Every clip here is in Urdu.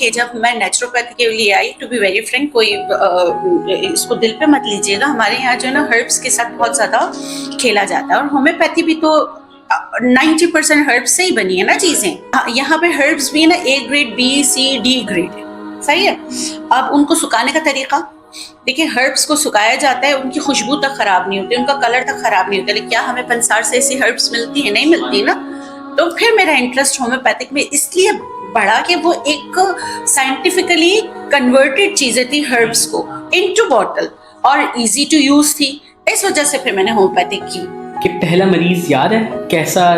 کہ جب میں نیچروپیتھی کے لیے آئی, ٹو بی ویری فرینک, کوئی اس کو دل پہ مت لیجیے گا, ہمارے یہاں جو ہے نا ہربس کے ساتھ بہت زیادہ کھیلا جاتا ہے, اور ہومیوپیتھی بھی تو 90% ہربس سے ہی بنی ہے نا چیزیں. یہاں پہ ہربس بھی نا A grade, B, C, D grade ہے, صحیح ہے. اب ان کو سکھانے کا طریقہ دیکھیں, ہربس کو سکھایا جاتا ہے, ان کی خوشبو تک خراب نہیں ہوتی, ان کا کلر تک خراب نہیں ہوتا, لیکن کیا ہمیں پنسار سے ایسی ہربس ملتی ہیں؟ نہیں ملتی نا. تو پھر میرا انٹرسٹ ہومیوپیتھک میں اس لیے بڑھا کہ وہ ایک سائنٹیفکلی کنورٹیڈ چیزیں تھی ہربس کو انٹو بوٹل, اور ایزی ٹو یوز تھی, اس وجہ سے پھر میں نے ہومیوپیتھک کی. کہ پہلا مریض یاد ہے کیسا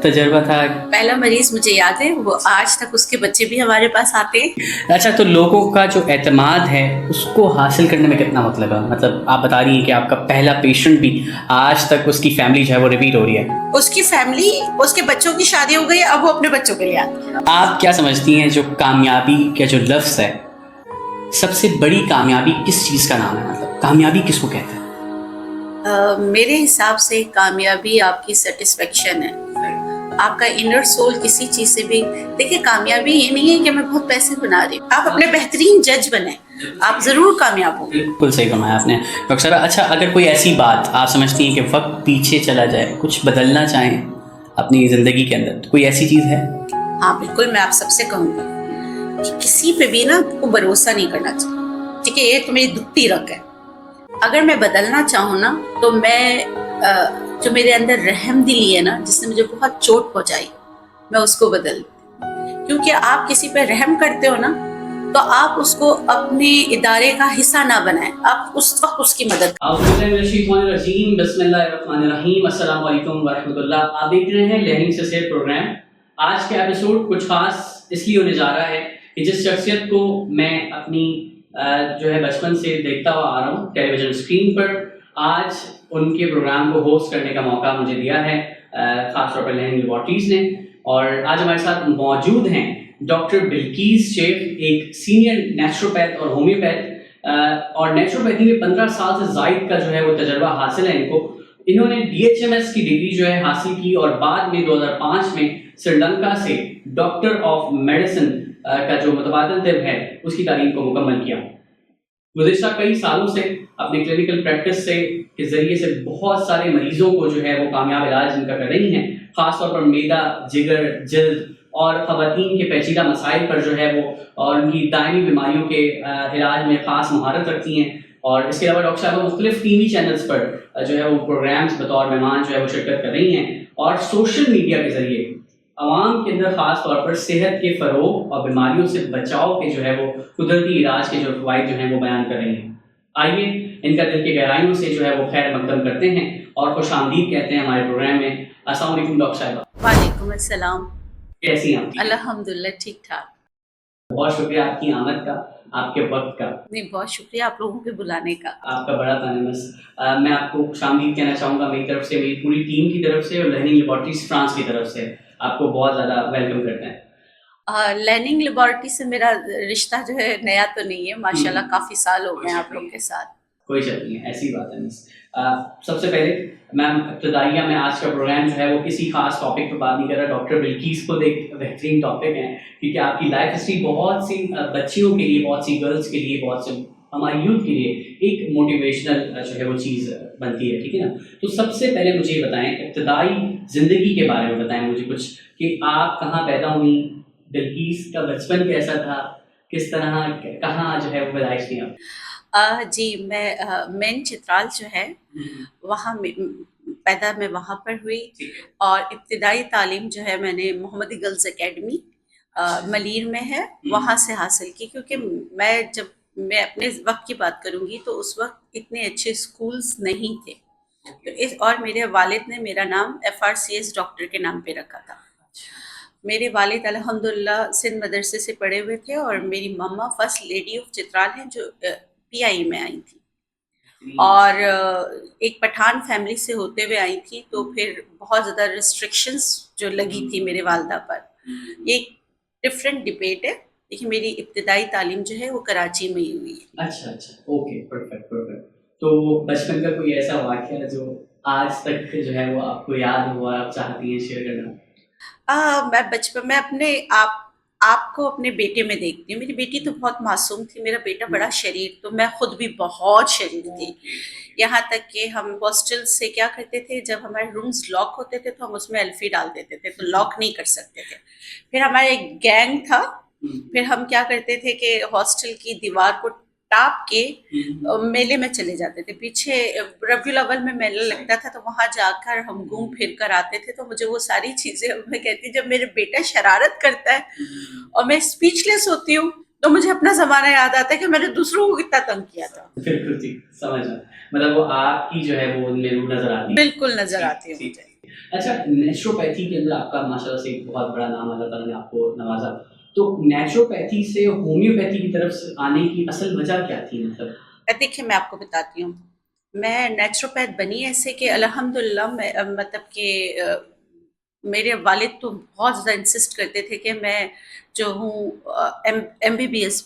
تجربہ تھا؟ پہلا مریض مجھے یاد ہے, وہ آج تک اس کے بچے بھی ہمارے پاس آتے ہیں. اچھا, تو لوگوں کا جو اعتماد ہے اس کو حاصل کرنے میں کتنا وقت لگا؟ مطلب آپ بتا رہی ہیں کہ آپ کا پہلا پیشنٹ بھی آج تک اس کی فیملی جو ہے وہ ریپیٹ ہو رہی ہے. اس کی فیملی, اس کے بچوں کی شادی ہو گئی, اب وہ اپنے بچوں کے لیے آتی ہے. آپ کیا سمجھتی ہیں جو کامیابی کا جو لفظ ہے, سب سے بڑی کامیابی کس چیز کا نام ہے؟ مطلب کامیابی کس کو کہتے ہیں؟ میرے حساب سے کامیابی آپ کی سیٹسفیکشن ہے, آپ کا انر سول کسی چیز سے بھی. دیکھیں, کامیابی یہ نہیں ہے کہ میں بہت پیسے بنا رہی ہوں, آپ اپنے بہترین جج بنیں, آپ ضرور کامیاب ہوں. بالکل صحیح فرمایا آپ نے ڈاکٹر صاحبہ. اچھا, اگر کوئی ایسی بات آپ سمجھتی ہیں کہ وقت پیچھے چلا جائے, کچھ بدلنا چاہیں اپنی زندگی کے اندر, تو کوئی ایسی چیز ہے؟ ہاں بالکل, میں آپ سب سے کہوں گی کہ کسی پہ بھی نا کو بھروسہ نہیں کرنا چاہیے, ٹھیک ہے, یہ تو میری دکھتی رگ ہے. اگر میں بدلنا چاہوں نا تو میں جو میرے اندر رحم دلی ہے نا, جس نے مجھے بہت چوٹ پہنچائی, میں اس کو بدل دوں. کیونکہ آپ کسی پہ رحم کرتے ہو نا تو آپ اس کو اپنے ادارے کا حصہ نہ بنائیں, آپ اس وقت اس کی مدد. بسم اللہ الرحمن الرحیم. السلام علیکم ورحمۃ اللہ. آپ دیکھ رہے ہیں لرننگ سے صحت پروگرام. آج کا ایپیسوڈ کچھ خاص اس لیے ہونے جا رہا ہے کہ جس شخصیت کو میں اپنی جو ہے بچپن سے دیکھتا ہوا آ رہا ہوں ٹیلی ویژن اسکرین پر, آج ان کے پروگرام کو ہوسٹ کرنے کا موقع مجھے دیا ہے خاص طور پر لرننگ لیبارٹریز نے. اور آج ہمارے ساتھ موجود ہیں ڈاکٹر بلقیس شیخ, ایک سینئر نیچروپیتھ اور ہومیوپیتھ, اور نیچروپیتھی میں 15 سال سے زائد کا جو ہے وہ تجربہ حاصل ہے ان کو. انہوں نے DHMS کی ڈگری جو ہے حاصل کی, اور بعد میں 2005 میں سری لنکا سے ڈاکٹر آف میڈیسن کا جو متبادل طب ہے اس کی تعلیم کو مکمل کیا. گزشتہ کئی سالوں سے اپنے کلینکل پریکٹس سے کے ذریعے سے بہت سارے مریضوں کو جو ہے وہ کامیاب علاج ان کا کر رہی ہیں, خاص طور پر معدہ, جگر, جلد اور خواتین کے پیچیدہ مسائل پر جو ہے وہ, اور ان کی دائمی بیماریوں کے علاج میں خاص مہارت رکھتی ہیں. اور اس کے علاوہ ڈاکٹر صاحبہ مختلف ٹی وی چینلز پر جو ہے وہ پروگرامز بطور مہمان جو ہے وہ شرکت کر رہی ہیں, اور سوشل میڈیا کے ذریعے عوام کے اندر خاص طور پر صحت کے فروغ اور بیماریوں سے بچاؤ کے جو ہے وہ قدرتی علاج کے جو فوائد جو ہیں وہ بیان کر رہی ہیں. آئیے ان کا دل کے گہرائیوں سے جو ہے وہ خیر مقدم کرتے ہیں اور خوش آمدید کہتے ہیں ہمارے پروگرام میں. السلام علیکم ڈاکٹر صاحبہ. وعلیکم السلام. کیسی ہیں آپ؟ الحمدللہ ٹھیک ٹھاک. بہت شکریہ آپ کی آمد کا, آپ کے وقت کا. نہیں, بہت شکریہ آپ لوگوں کے بلانے کا. آپ کا بڑا تانمس. میں آپ کو خوش آمدید کہنا چاہوں گا میری طرف سے, میری پوری ٹیم کی طرف سے, اور لرننگ لیبارٹریز فرانس کی طرف سے آپ کو بہت زیادہ ویلکم کرتے ہیں. لرننگ لیبارٹری سے میرا رشتہ جو ہے نیا تو نہیں ہے, ماشاءاللہ کافی سال ہو گئے ہیں آپ لوگ کے ساتھ. کوئی شک نہیں ہے, ایسی بات ہے مس. سب سے پہلے میم ابتدائیہ میں آج کا پروگرام جو ہے وہ کسی خاص ٹاپک پہ بات نہیں کر رہا. ڈاکٹر بلقیس خود ایک بہترین ٹاپک ہے, کیونکہ آپ کی لائف ہسٹری بہت سی بچیوں کے لیے, بہت سی گرلس کے لیے, بہت سے ہماری یوتھ کے لیے ایک موٹیویشنل جو ہے وہ چیز بنتی ہے, ٹھیک ہے نا. تو سب سے پہلے مجھے یہ بتائیں, ابتدائی زندگی کے بارے میں بتائیں مجھے کچھ, کہ آپ کہاں پیدا ہوئی, بلقیس کا بچپن کیسا تھا, کس طرح کہاں جو ہے وہ پیدائش کی آپ؟ جی, میں مین چترال جو ہے وہاں پیدا میں وہاں پر ہوئی, اور ابتدائی تعلیم جو ہے میں نے محمدی گرلز اکیڈمی ملیر میں ہے وہاں سے حاصل کی. کیونکہ جب میں اپنے وقت کی بات کروں گی تو اس وقت اتنے اچھے اسکولز نہیں تھے, اور میرے والد نے میرا نام FRCS ڈاکٹر کے نام پہ رکھا تھا. میرے والد الحمدللہ سندھ مدرسے سے پڑھے ہوئے تھے, اور میری مما فرسٹ لیڈی آف چترال ہیں جو PI میں آئی تھی, اور ایک پٹھان فیملی سے ہوتے ہوئے آئی تھی. تو پھر بہت زیادہ ریسٹرکشنز جو لگی تھی میرے والدہ پر, یہ ایک ڈفرینٹ ڈبیٹ ہے, لیکن میری ابتدائی تعلیم جو ہے وہ کراچی میں ہی ہوئی ہے. اچھا, اوکے, پرفیکٹ. تو بچپن کا کوئی ایسا واقعہ جو آج تک جو ہے وہ آپ کو یاد ہوا, آپ چاہتی ہیں شیئر کرنا؟ میں بچپن میں اپنے آپ آپ کو اپنے بیٹے میں دیکھتی ہوں. میری بیٹی تو بہت معصوم تھی, میرا بیٹا بڑا شریر, تو میں خود بھی بہت شریر تھی. یہاں تک کہ ہم ہاسٹل سے کیا کرتے تھے, جب ہمارے رومز لاک ہوتے تھے تو ہم اس میں الفی ڈال دیتے تھے, تو لاک نہیں کر سکتے تھے. پھر ہمارا ایک گینگ تھا, پھر ہم کیا کرتے تھے کہ ہاسٹل کی دیوار کو ٹاپ کے میلے میں چلے جاتے تھے. پیچھے ربیع الاول میں میلہ لگتا تھا, تو وہاں جا کر ہم گھوم پھر کر آتے تھے. تو مجھے وہ ساری چیزیں, میں کہتی جب میرے بیٹا شرارت کرتا ہے اور میں اسپیچ لیس ہوتی ہوں, تو مجھے اپنا زمانہ یاد آتا ہے کہ میں نے دوسروں کو کتنا تنگ کیا تھا. بالکل ٹھیک سمجھ آ مطلب وہ آپ کی جو ہے وہ ان میں روح نظر آتی ہے. بالکل نظر آتی ہے مجھے. اچھا, نیچروپیتھی کے اندر آپ کا ماشاءاللہ سے ایک بہت بڑا نام اللہ تعالیٰ نے آپ کو نوازا, تو نیچروپیتھی سے ہومیوپیتھی کی طرف آنے کی اصل وجہ کیا تھی؟ مطلب دیکھیے میں آپ کو بتاتی ہوں, میں نیچروپیتھ بنی ایسے کہ الحمدللہ میں مطلب کہ میرے والد تو بہت زیادہ انسسٹ کرتے تھے کہ میں جو ہوں ایم بی بی ایس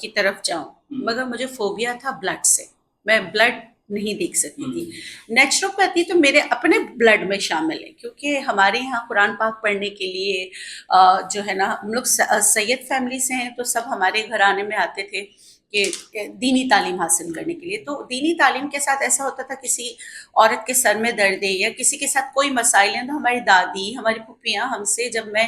کی طرف جاؤں, مگر مجھے فوبیا تھا بلڈ سے, میں بلڈ نہیں دیکھ سکتی تھی. نیچروپیتھی تو میرے اپنے بلڈ میں شامل ہے, کیونکہ ہمارے یہاں قرآن پاک پڑھنے کے لیے جو ہے نا, ہم لوگ سید فیملی سے ہیں, تو سب ہمارے گھرانے میں آتے تھے کہ دینی تعلیم حاصل کرنے کے لیے. تو دینی تعلیم کے ساتھ ایسا ہوتا تھا, کسی عورت کے سر میں درد ہے یا کسی کے ساتھ کوئی مسائل ہیں, تو ہماری دادی, ہماری پھوپھیاں ہم سے, جب میں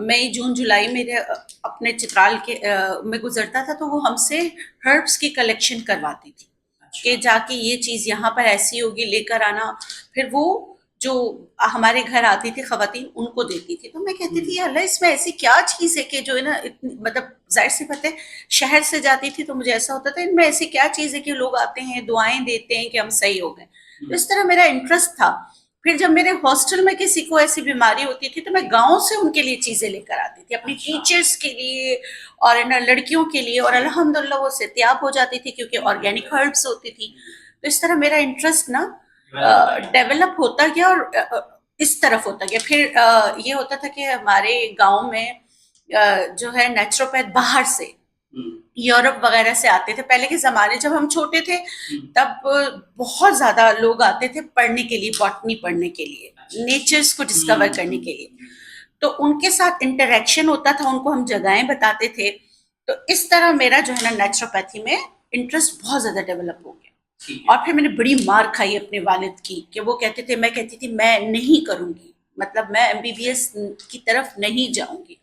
مئی جون جولائی میرے اپنے چترال کے میں گزرتا تھا, تو وہ ہم سے ہربس کی کلیکشن کرواتی تھی کہ جا کے یہ چیز یہاں پر ایسی ہوگی, لے کر آنا. پھر وہ جو ہمارے گھر آتی تھی خواتین, ان کو دیتی تھی. تو میں کہتی تھی یا اللہ, اس میں ایسی کیا چیز ہے کہ جو ہے نا, مطلب ظاہر سی بات ہے, شہر سے جاتی تھی تو مجھے ایسا ہوتا تھا ان میں ایسی کیا چیز ہے کہ لوگ آتے ہیں دعائیں دیتے ہیں کہ ہم صحیح ہو گئے. تو اس طرح میرا انٹرسٹ تھا. پھر جب میرے ہاسٹل میں کسی کو ایسی بیماری ہوتی تھی, تو میں گاؤں سے ان کے لیے چیزیں لے کر آتی تھی, اپنی ٹیچرس کے لیے اور لڑکیوں کے لیے, اور الحمدللہ وہ صحتیاب ہو جاتی تھی کیونکہ آرگینک ہربس ہوتی تھی. تو اس طرح میرا انٹرسٹ نا ڈیولپ ہوتا گیا اور اس طرف ہوتا گیا. پھر یہ ہوتا تھا کہ ہمارے گاؤں میں جو ہے نیچروپیتھ باہر سے, یورپ وغیرہ سے آتے تھے. پہلے کے زمانے جب ہم چھوٹے تھے تب بہت زیادہ لوگ آتے تھے پڑھنے کے لیے, باٹنی پڑھنے کے لیے, نیچرز کو ڈسکور کرنے کے لیے. تو ان کے ساتھ انٹریکشن ہوتا تھا, ان کو ہم جگہیں بتاتے تھے. تو اس طرح میرا جو ہے نا نیچروپیتھی میں انٹرسٹ بہت زیادہ ڈیولپ ہو گیا. اور پھر میں نے بڑی مار کھائی اپنے والد کی کہ وہ کہتے تھے, میں کہتی تھی میں نہیں کروں گی, مطلب میں ایم بی بی ایس کی طرف نہیں جاؤں گی.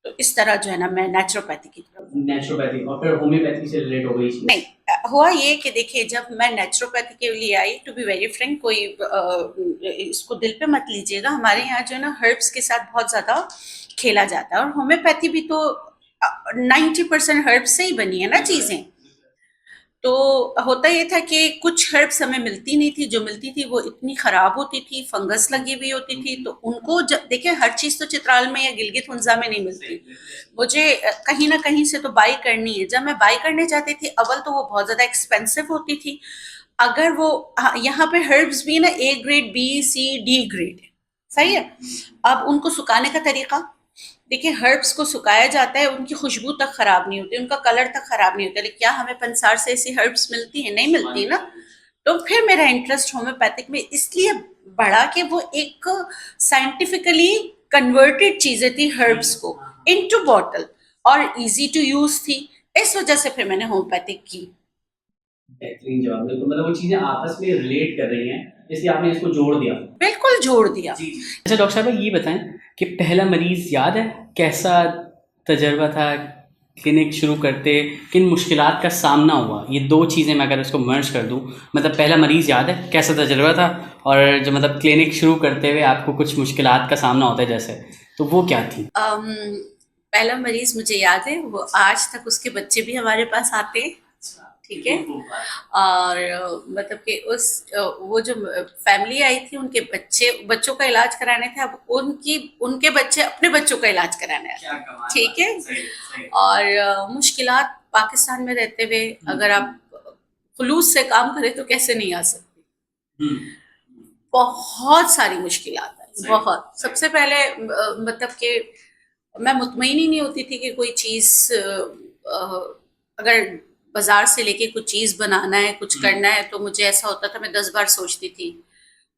تو اس طرح جو ہے نا میں نیچروپیتھی کی طرف. نیچروپیتھی اور پھر ہومیوپیتھی سے ریلیٹ ہو گئی. نہیں, ہوا یہ کہ دیکھیے جب میں نیچروپیتھی کے لیے آئی, ٹو بی ویری فرینک, کوئی اس کو دل پہ مت لیجیے گا, ہمارے یہاں جو ہے نا ہربس کے ساتھ بہت زیادہ کھیلا جاتا ہے, اور ہومیوپیتھی بھی تو 90% ہربس سے ہی بنی ہے نا چیزیں. تو ہوتا یہ تھا کہ کچھ ہربس ہمیں ملتی نہیں تھی, جو ملتی تھی وہ اتنی خراب ہوتی تھی, فنگس لگی ہوئی ہوتی تھی. تو ان کو دیکھیں, ہر چیز تو چترال میں یا گلگت ہنزا میں نہیں ملتی, مجھے کہیں نہ کہیں سے تو بائی کرنی ہے. جب میں بائی کرنے جاتی تھی, اول تو وہ بہت زیادہ ایکسپینسو ہوتی تھی. اگر وہ یہاں پہ ہربس بھی نا A grade, B, C, D grade ہے, صحیح ہے. اب ان کو سکھانے کا طریقہ دیکھیں, ہربس کو سکھایا جاتا ہے, ان کی خوشبو تک خراب نہیں ہوتی, ان کا کلر تک خراب نہیں ہوتا, لیکن کیا ہمیں پنسار سے ایسی ہربس ملتی ہیں؟ نہیں ملتی نا. تو پھر میرا انٹرسٹ ہومیوپیتھک میں اس لیے بڑھا کہ وہ ایک سائنٹیفکلی کنورٹیڈ چیزیں تھی ہربس کو انٹو بوٹل, اور ایزی ٹو یوز تھی. اس وجہ سے پھر میں نے ہومیوپیتھک کی. بہترین جواب. مطلب وہ چیزیں آپس میں ریلیٹ کر رہی ہیں, اس لیے آپ نے اس کو جوڑ دیا. بالکل جوڑ دیا. اچھا ڈاکٹر صاحب یہ بتائیں کہ پہلا مریض یاد ہے, کیسا تجربہ تھا, کلینک شروع کرتے کن مشکلات کا سامنا ہوا؟ یہ دو چیزیں میں اگر اس کو مرج کر دوں, مطلب پہلا مریض یاد ہے, کیسا تجربہ تھا, اور جو مطلب کلینک شروع کرتے ہوئے آپ کو کچھ مشکلات کا سامنا ہوتا ہے جیسے, تو وہ کیا تھی؟ پہلا مریض مجھے یاد ہے, وہ آج تک اس کے بچے بھی ہمارے پاس آتے ہیں, ٹھیک ہے. اور مطلب کہ وہ جو فیملی آئی تھی, ان کے بچوں کا علاج کرانے تھے, اب ان کے بچے اپنے بچوں کا علاج کرانے آتے ہیں, ٹھیک ہے. اور مشکلات پاکستان میں رہتے ہوئے اگر آپ خلوص سے کام کریں تو کیسے نہیں آ سکتی. بہت ساری مشکلات ہیں, بہت. سب سے پہلے مطلب کہ میں مطمئن ہی نہیں ہوتی تھی کہ کوئی چیز اگر بازار سے لے کے کچھ چیز بنانا ہے, کچھ کرنا ہے, تو مجھے ایسا ہوتا تھا میں 10 بار سوچتی تھی.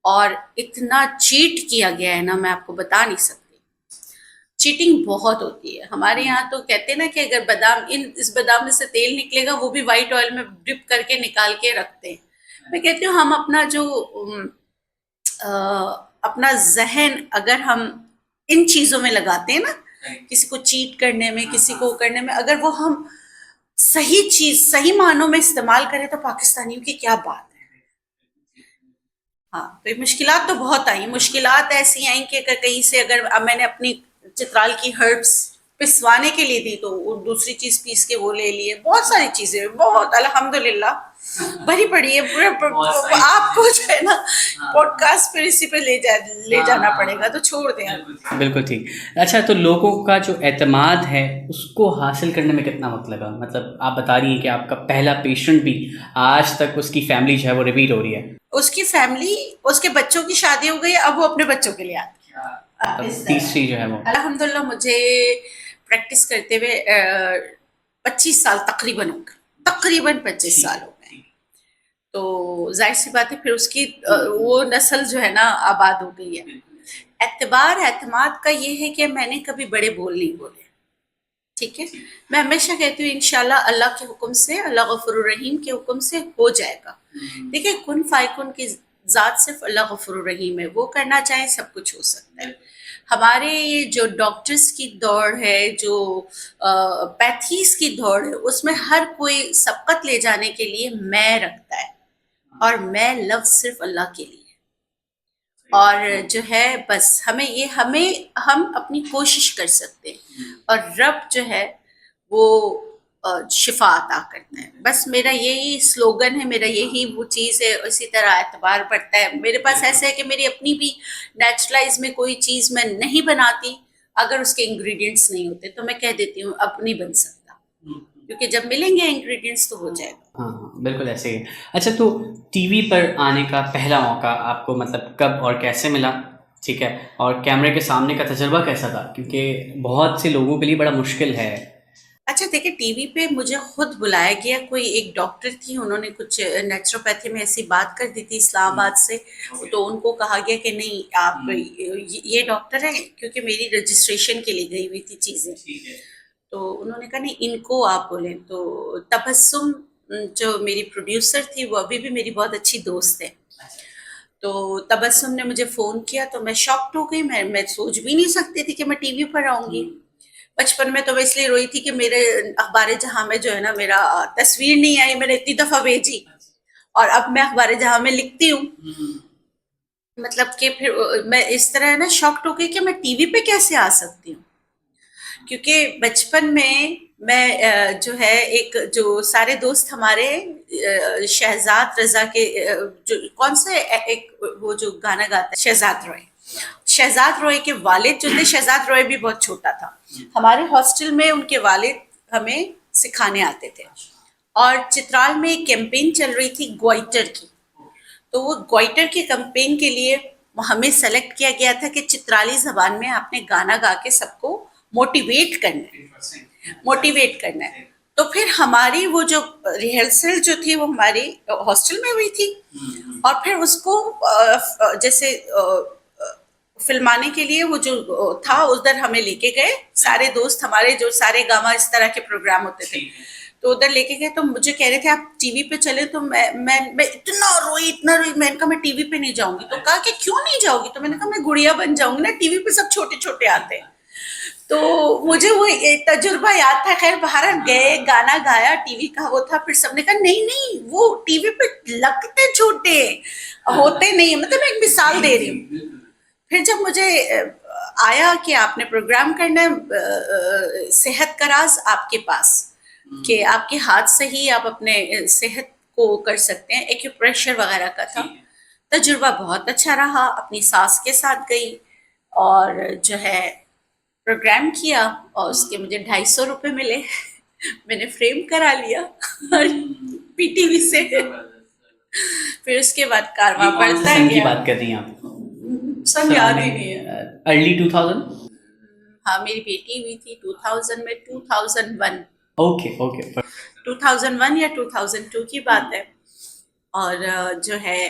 اور اتنا چیٹ کیا گیا ہے نا, میں آپ کو بتا نہیں سکتی. چیٹنگ بہت ہوتی ہے ہمارے یہاں. تو کہتے ہیں نا کہ اگر اس بادام میں سے تیل نکلے گا وہ بھی وائٹ آئل میں ڈپ کر کے نکال کے رکھتے ہیں. میں کہتی ہوں ہم اپنا جو اپنا ذہن اگر ہم ان چیزوں میں لگاتے ہیں نا، کسی کو چیٹ کرنے میں، کسی کو کرنے میں، اگر وہ ہم صحیح چیز صحیح معنوں میں استعمال کریں تو پاکستانیوں کی کیا بات ہے. ہاں، تو مشکلات تو بہت آئیں. مشکلات ایسی آئیں کہ اگر کہیں سے اگر اب میں نے اپنی چترال کی ہربس پسوانے کے لیے دی تو وہ دوسری چیز پیس کے وہ لے لیے. بہت ساری چیزیں، بہت الحمدللہ بھری پڑی ہے. آپ کو جو ہے نا پوڈ کاسٹ پہ اسی پہ لے جانا پڑے گا، تو چھوڑ دیں آپ. بالکل ٹھیک. اچھا، تو لوگوں کا جو اعتماد ہے اس کو حاصل کرنے میں کتنا وقت لگا؟ مطلب آپ بتا رہی ہیں کہ آپ کا پہلا پیشنٹ بھی آج تک اس کی فیملی جو ہے وہ ریپیٹ ہو رہی ہے. اس کی فیملی، اس کے بچوں کی شادی ہو گئی، اب وہ اپنے بچوں کے لیے آتی ہے. تیسری جو ہے وہ الحمدللہ مجھے پریکٹس کرتے ہوئے 25 سال تقریباً ہو گئے، تقریباً 25 سال ہو گئے. تو ظاہر سی بات ہے پھر اس کی وہ نسل جو ہے نا آباد ہو گئی ہے. اعتماد کا یہ ہے کہ میں نے کبھی بڑے بول نہیں بولے. ٹھیک ہے، میں ہمیشہ کہتی ہوں انشاءاللہ اللہ کے حکم سے، اللہ غفور الرحیم کے حکم سے ہو جائے گا. دیکھیں کن فائکن کی ذات صرف اللہ غفور الرحیم ہے، وہ کرنا چاہے سب کچھ ہو سکتا ہے. ہمارے یہ جو ڈاکٹرز کی دوڑ ہے، جو پیتھیز کی دوڑ ہے، اس میں ہر کوئی سبقت لے جانے کے لیے میں رکھتا ہے، اور میں لفظ صرف اللہ کے لیے. اور جو ہے بس ہم اپنی کوشش کر سکتے ہیں، اور رب جو ہے وہ شفا عطا کرتا ہے. بس میرا یہی سلوگن ہے، میرا یہی وہ چیز ہے. اسی طرح اعتبار بڑھتا ہے. میرے پاس ایسا ہے کہ میری اپنی بھی نیچرلائز میں کوئی چیز میں نہیں بناتی، اگر اس کے انگریڈینٹس نہیں ہوتے تو میں کہہ دیتی ہوں اب نہیں بن سکتا، کیونکہ جب ملیں گے انگریڈینٹس تو ہو جائے گا. ہاں بالکل ایسے ہی. اچھا، تو ٹی وی پر آنے کا پہلا موقع آپ کو مطلب کب اور کیسے ملا؟ ٹھیک ہے، اور کیمرے کے سامنے کا تجربہ کیسا تھا؟ کیونکہ بہت سے لوگوں کے لیے بڑا مشکل ہے. اچھا دیکھیں، ٹی وی پہ مجھے خود بلایا گیا. کوئی ایک ڈاکٹر تھی، انہوں نے کچھ نیچروپیتھی میں ایسی بات کر دی تھی اسلام آباد سے، تو ان کو کہا گیا کہ نہیں آپ یہ ڈاکٹر ہیں، کیونکہ میری رجسٹریشن کے لیے گئی ہوئی تھی چیزیں. تو انہوں نے کہا نہیں ان کو آپ بولیں. تو تبسم جو میری پروڈیوسر تھی وہ ابھی بھی میری بہت اچھی دوست ہے. تو تبسم نے مجھے فون کیا تو میں شاکڈ ہو گئی. میں سوچ بھی نہیں سکتی تھی کہ میں ٹی وی پر آؤں گی. بچپن میں تو میں اس لیے روئی تھی کہ میرے اخبار جہاں میں جو ہے نا میرا تصویر نہیں آئی. میں نے اتنی دفعہ بھیجی، اور اب میں اخبار جہاں میں لکھتی ہوں. مطلب کہ پھر میں اس طرح نا شاکڈ ہو گئی کہ میں ٹی وی پہ کیسے آ سکتی ہوں. کیونکہ بچپن میں جو ہے ایک جو سارے دوست ہمارے شہزاد رضا کے جو کون سے ایک وہ جو گانا گاتا ہے شہزاد روئے کے والد جو تھے. شہزاد روئے بھی بہت چھوٹا تھا. ہمارے ہاسٹل میں ان کے والد ہمیں سکھانے آتے تھے، اور چترال میں ایک کیمپین چل رہی تھی گوائٹر کی. تو وہ گوائٹر کے کیمپین کے لیے ہمیں سلیکٹ کیا گیا تھا کہ چترالی زبان میں آپ نے گانا گا کے سب کو موٹیویٹ کرنا ہے. تو پھر ہماری وہ جو ریہرسل جو تھی وہ ہماری ہاسٹل میں ہوئی تھی، اور پھر اس کو جیسے فلمانے کے لیے وہ جو تھا ادھر ہمیں لے کے گئے. سارے دوست ہمارے جو سارے گاما اس طرح کے پروگرام ہوتے تھے تو ادھر لے کے گئے. تو مجھے کہہ رہے تھے آپ ٹی وی پہ چلے. تو میں اتنا روئی میں نے کہا میں ٹی وی پہ نہیں جاؤں گی. تو کہا کہ کیوں نہیں جاؤ گی؟ تو میں نے کہا میں گڑیا بن جاؤں گی نا، ٹی وی پہ سب چھوٹے چھوٹے آتے ہیں. تو مجھے وہ تجربہ یاد تھا. خیر باہر گئے، گانا گایا، ٹی وی کا وہ تھا. پھر سب نے کہا نہیں وہ ٹی وی پہ لگتے چھوٹے ہوتے نہیں. مطلب میں ایک مثال دے رہی ہوں. پھر جب مجھے آیا کہ آپ نے پروگرام کرنا ہے صحت کا راز آپ کے پاس، کہ آپ کے ہاتھ سے ہی آپ اپنے صحت کو کر سکتے ہیں، ایکیوپریشر وغیرہ کا تھا. تجربہ بہت اچھا رہا. اپنی ساس کے ساتھ گئی اور جو ہے پروگرام کیا، اور اس کے مجھے 250 روپے ملے. میں نے فریم کرا لیا پی ٹی وی سے. پھر اس کے بعد کارواں بڑھتا ہے. کی بات کر رہی ہیں آپ؟ سن یاد ہی نہیں ہے. ارلی 2000. ہاں میری بیٹی ہوئی تھی 2000 میں، 2001. اوکے 2001 یا 2002 کی بات ہے. اور جو ہے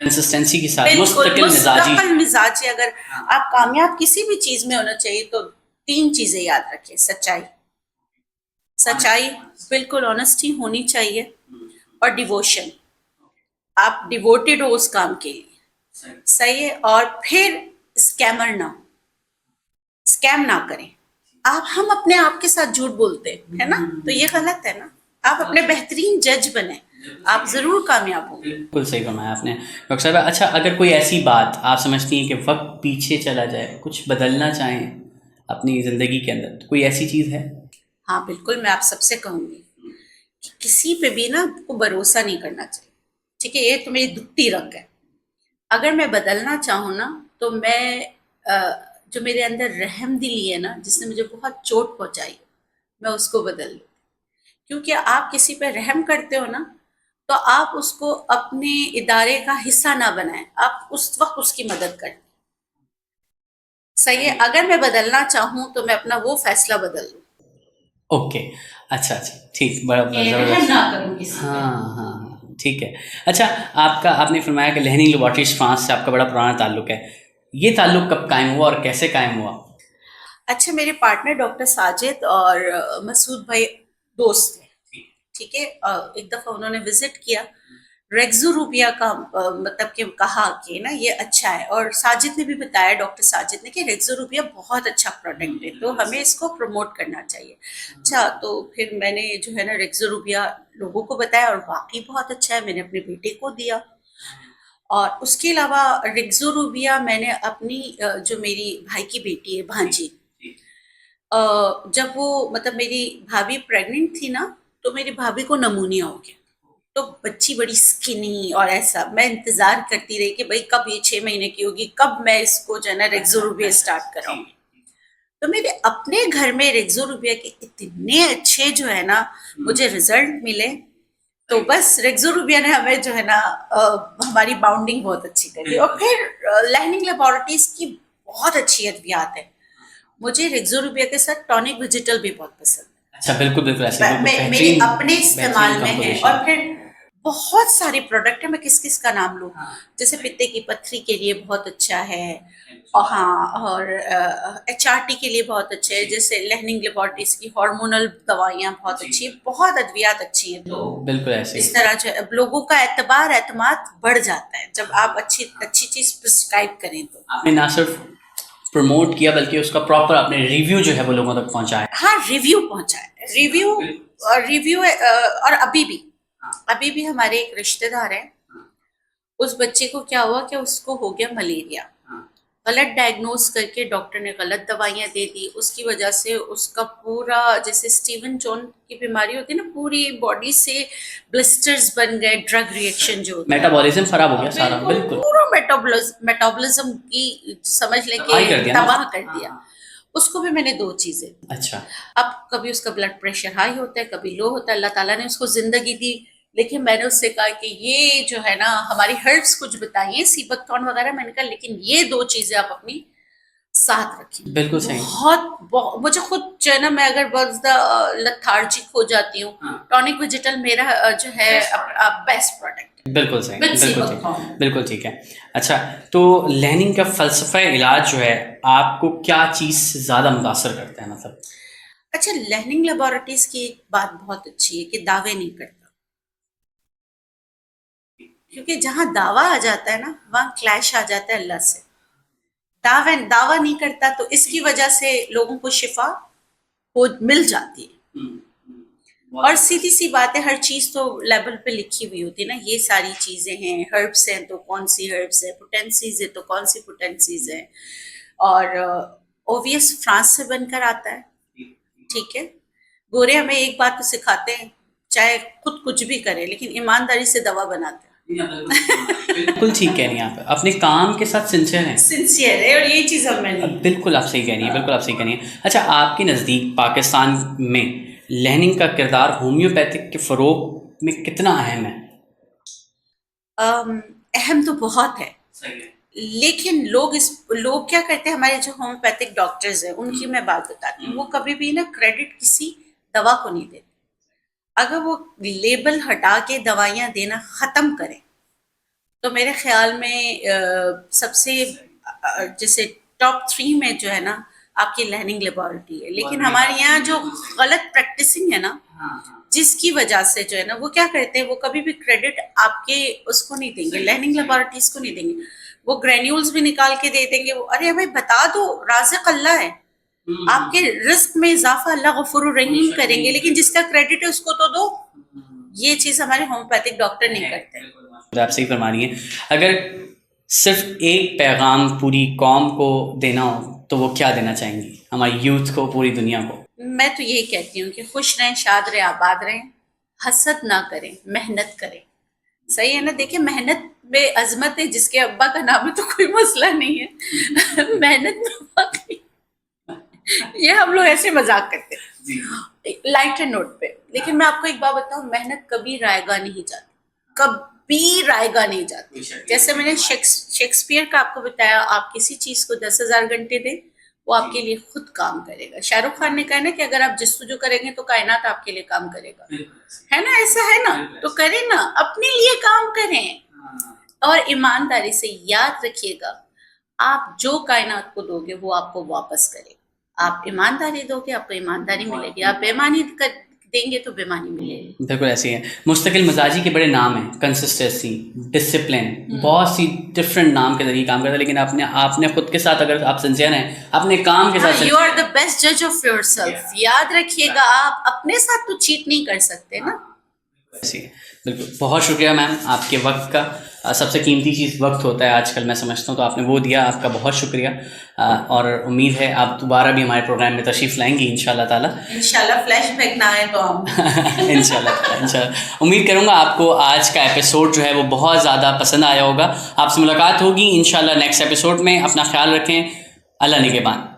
کنسسٹنسی کے ساتھ بالکل مستقل مزاجی. مستقل مزاجی. اگر آپ کامیاب کسی بھی چیز میں ہونا چاہیے تو 3 چیزیں یاد رکھیں. سچائی بالکل آنےسٹی ہونی چاہیے, اور ڈیووشن. آپ ڈیووٹیڈ ہو اس کام کے لیے, صحیح ہے. اور پھر اسکیمر نہ ہو, اسکیم نہ کریں. ہم اپنے آپ کے ساتھ جھوٹ بولتے ہیں نا, تو یہ غلط ہے نا. آپ اپنے بہترین جج بنیں, آپ ضرور کامیاب ہوں گے. بالکل صحیح فرمایا آپ نے ڈاکٹر صاحبہ. اچھا, اگر کوئی ایسی بات آپ سمجھتی ہیں کہ وقت پیچھے چلا جائے, کچھ بدلنا چاہیں اپنی زندگی کے اندر, تو کوئی ایسی چیز ہے؟ ہاں بالکل, میں آپ سب سے کہوں گی کہ کسی پہ بھی نا کو بھروسہ نہیں کرنا چاہیے. ٹھیک ہے, یہ تو میری دکھتی رنگ ہے. اگر میں بدلنا چاہوں نا تو میں جو میرے اندر رحم دلی ہے نا, جس نے مجھے بہت چوٹ پہنچائی, میں اس کو بدل دوں. کیونکہ آپ کسی پہ رحم کرتے ہو نا, تو آپ اس کو اپنے ادارے کا حصہ نہ بنائیں, آپ اس وقت اس کی مدد کریں. صحیح ہے. اگر میں بدلنا چاہوں تو میں اپنا وہ فیصلہ بدل دوں. اوکے, اچھا ٹھیک, بڑا رحم نہ کروں کسی پہ. ہاں, ٹھیک ہے. اچھا, آپ نے فرمایا کہ لرننگ لیبارٹریز فرانس سے آپ کا بڑا پرانا تعلق ہے. یہ تعلق کب قائم ہوا اور کیسے قائم ہوا؟ اچھا, میرے پارٹنر ڈاکٹر ساجد اور مسعود بھائی دوست تھے. ٹھیک ہے, ایک دفعہ انہوں نے وزٹ کیا, ریگزوروبیا کا مطلب کہ کہا کہ نا یہ اچھا ہے, اور ساجد نے بھی بتایا, ڈاکٹر ساجد نے, کہ ریگزوروبیا بہت اچھا پروڈکٹ ہے, تو ہمیں اس کو پروموٹ کرنا چاہیے. اچھا, تو پھر میں نے جو ہے نا ریگزوروبیا لوگوں کو بتایا, اور واقعی بہت اچھا ہے. میں نے اپنے بیٹے کو دیا. اور اس کے علاوہ ریگزوروبیا میں نے اپنی جو میری بھائی کی بیٹی ہے بھانجی, جب وہ مطلب میری بھابھی پریگننٹ تھی نا, تو میری بھابھی کو نمونیا ہو گیا. تو بچی بڑی سکنی اور ایسا, میں انتظار کرتی رہی کہ بھائی کب یہ 6 مہینے کی ہوگی, کب میں اس کو جو ہے نا ریگزوروبیا اسٹارٹ کراؤں. تو میرے اپنے گھر میں ریگزوروبیا کے اتنے اچھے جو ہے نا مجھے رزلٹ ملے, تو بس ریگزوروبیا نے ہمیں جو ہے نا ہماری باؤنڈنگ بہت اچھی کری. اور پھر لرننگ لیبارٹریز کی بہت اچھی ادویات ہے. مجھے ریگزوروبیا کے ساتھ ٹونک ویجیٹل بھی بہت پسند ہے. اچھا, بالکل ایسے میرے اپنے استعمال میں ہے. اور پھر بہت سارے پروڈکٹ ہیں, میں کس کا نام لوں. جیسے پتے کی پتھری کے لیے بہت اچھا ہے, اور ہاں, اور HRT کے لیے بہت اچھا ہے. جیسے لرننگ لیبارٹریز کی ہارمونل دوائیاں بہت اچھی ہیں, بہت ادویات اچھی ہیں. تو بالکل ایسے اس طرح جو لوگوں کا اعتماد بڑھ جاتا ہے جب آپ اچھی چیز پرسکرائب کریں. تو آپ نے نہ صرف پروموٹ کیا بلکہ اس کا پراپر آپ نے ریویو جو ہے وہ لوگوں تک پہنچایا. ہاں, ریویو پہنچایا, ریویو. اور ابھی بھی ہمارے ایک رشتے دار ہیں, اس بچے کو کیا ہوا کہ اس کو ہو گیا ملیریا. غلط ڈائگنوز کر کے ڈاکٹر نے غلط دوائیاں دے دی. اس کی وجہ سے اس کا پورا, جیسے اسٹیون جون کی بیماری ہوتی ہے نا, پوری باڈی سے بلسٹرز بن گئے, ڈرگ ریئیکشن جو ہوتا ہے, میٹابولزم خراب ہو گیا سارا. بالکل پورا میٹابولزم کی سمجھ لے کہ تباہ کر دیا. اس کو بھی میں نے 2 چیزیں. اچھا, اب کبھی اس کا بلڈ پریشر ہائی ہوتا ہے, کبھی لو ہوتا ہے. اللہ تعالیٰ نے اس کو زندگی دی, لیکن میں نے اس سے کہا کہ یہ جو ہے نا ہماری ہربس کچھ بتائیے, سی بکتھورن وغیرہ. میں نے کہا لیکن یہ 2 چیزیں آپ اپنی ساتھ رکھیں. بالکل صحیح. بہت مجھے خود جو ہے نا, میں اگر بہت زیادہ لتھارجک ہو جاتی ہوں, ٹونک ویجیٹل میرا جو ہے بیسٹ پروڈکٹ. بالکل صحیح, بالکل ٹھیک ہے. اچھا, تو لرننگ کا فلسفہ علاج جو ہے آپ کو کیا چیز سے زیادہ متاثر کرتا ہے مطلب؟ اچھا, لرننگ لیبارٹریز کی ایک بات بہت اچھی ہے کہ دعوے نہیں کرتا. کیونکہ جہاں دعویٰ آ جاتا ہے نا, وہاں کلیش آ جاتا ہے اللہ سے. دعویٰ نہیں کرتا, تو اس کی وجہ سے لوگوں کو شفا مل جاتی ہے. اور سیدھی سی بات ہے, ہر چیز تو لیبل پہ لکھی ہوئی ہوتی ہے نا. یہ ساری چیزیں ہیں, ہربس ہیں تو کون سی ہربس ہے, پوٹینسیز ہے تو کون سی پوٹینسیز ہے. اور اوویس فرانس سے بن کر آتا ہے. ٹھیک ہے, گورے ہمیں ایک بات تو سکھاتے ہیں, چاہے خود کچھ بھی کرے لیکن ایمانداری سے دوا بناتے ہیں. بالکل ٹھیک کہہ رہی ہیں آپ, اپنے کام کے ساتھ سنسیئر ہے, اور یہ چیز ہم میں نہیں. بالکل آپ صحیح کہہ رہی ہیں, بالکل آپ صحیح کہہ رہی ہیں. اچھا, آپ کے نزدیک پاکستان میں لرننگ کا کردار ہومیوپیتھک کے فروغ میں کتنا اہم ہے؟ اہم تو بہت ہے, لیکن لوگ کیا کرتے ہیں, ہمارے جو ہومیوپیتھک ڈاکٹرز ہیں ان کی میں بات بتاتی ہوں, وہ کبھی بھی نا کریڈٹ کسی دوا کو نہیں دیتے. اگر وہ لیبل ہٹا کے دوائیاں دینا ختم کریں تو میرے خیال میں سب سے جیسے ٹاپ 3 میں جو ہے نا آپ کی لرننگ لیبارٹری ہے، لیکن ہمارے یہاں جو غلط پریکٹسنگ ہے نا، جس کی وجہ سے جو ہے نا وہ کیا کرتے ہیں، وہ کبھی بھی کریڈٹ آپ کے اس کو نہیں دیں گے، لرننگ لیبارٹریز کو نہیں دیں گے، وہ گرینیولز بھی نکال کے دے دیں گے، ارے بھائی بتا دو رازق اللہ ہے، آپ کے رزق میں اضافہ اللہ غفور الرحیم کریں گے، لیکن جس کا کریڈٹ ہے اس کو تو دو. یہ چیز ہمارے ہومیوپیتھک ڈاکٹر نہیں کرتے. آپ صحیح فرما رہی ہیں. اگر صرف ایک پیغام پوری قوم کو دینا ہو تو وہ کیا دینا چاہیں گی ہماری یوتھ کو، پوری دنیا کو؟ میں تو یہی کہتی ہوں کہ خوش رہیں، شاد رہیں، آباد رہیں، حسد نہ کریں، محنت کریں. صحیح ہے نا؟ دیکھیں محنت میں عظمت ہے، جس کے ابا کا نام ہے تو کوئی مسئلہ نہیں ہے. محنت میں واقعی یہ ہم لوگ ایسے مذاق کرتے ہیں لائٹر نوٹ پہ، لیکن میں آپ کو ایک بات بتاؤں، محنت کبھی رائے گاہ نہیں جاتی، کبھی رائے گاہ نہیں جاتی. جیسے میں نے شیکسپیئر کا آپ کو بتایا، آپ کسی چیز کو 10,000 گھنٹے دیں وہ آپ کے لیے خود کام کرے گا. شاہ رخ خان نے کہا نا کہ اگر آپ جستجو کریں گے تو کائنات آپ کے لیے کام کرے گا، ہے نا؟ ایسا ہے نا؟ تو کریں نا، اپنے لیے کام کریں. اور ایمانداری سے یاد رکھیے گا، آپ جو کائنات کو دو گے وہ آپ کو واپس کرے گا. آپ ایمانداری دو گے آپ کو ایمانداری ملے گی، آپ بےمانی دیں گے تو بےمانی ملے گی. بالکل ایسے ہے. مستقل مزاجی کے بڑے نام ہیں، کنسسٹنسی، ڈسپلن، بہت سی ڈفرینٹ نام کے ذریعے کام کرتا ہے، لیکن آپ نے خود کے ساتھ اگر آپ سنسیئر ہیں اپنے کام کے ساتھ، یو آر دا بیسٹ جج آف یور سیلف. یاد رکھیے گا آپ اپنے ساتھ تو چیٹ نہیں کر سکتے نا. بالکل. بہت شکریہ میم آپ کے وقت کا. سب سے قیمتی چیز وقت ہوتا ہے آج کل، میں سمجھتا ہوں، تو آپ نے وہ دیا، آپ کا بہت شکریہ. اور امید ہے آپ دوبارہ بھی ہمارے پروگرام میں تشریف لائیں گی انشاءاللہ تعالیٰ. انشاءاللہ فلیش بیک نہ آئے تو ہم انشاءاللہ امید کروں گا آپ کو آج کا ایپیسوڈ جو ہے وہ بہت زیادہ پسند آیا ہوگا. آپ سے ملاقات ہوگی انشاءاللہ نیکسٹ ایپیسوڈ میں. اپنا خیال رکھیں. اللہ نگہبان.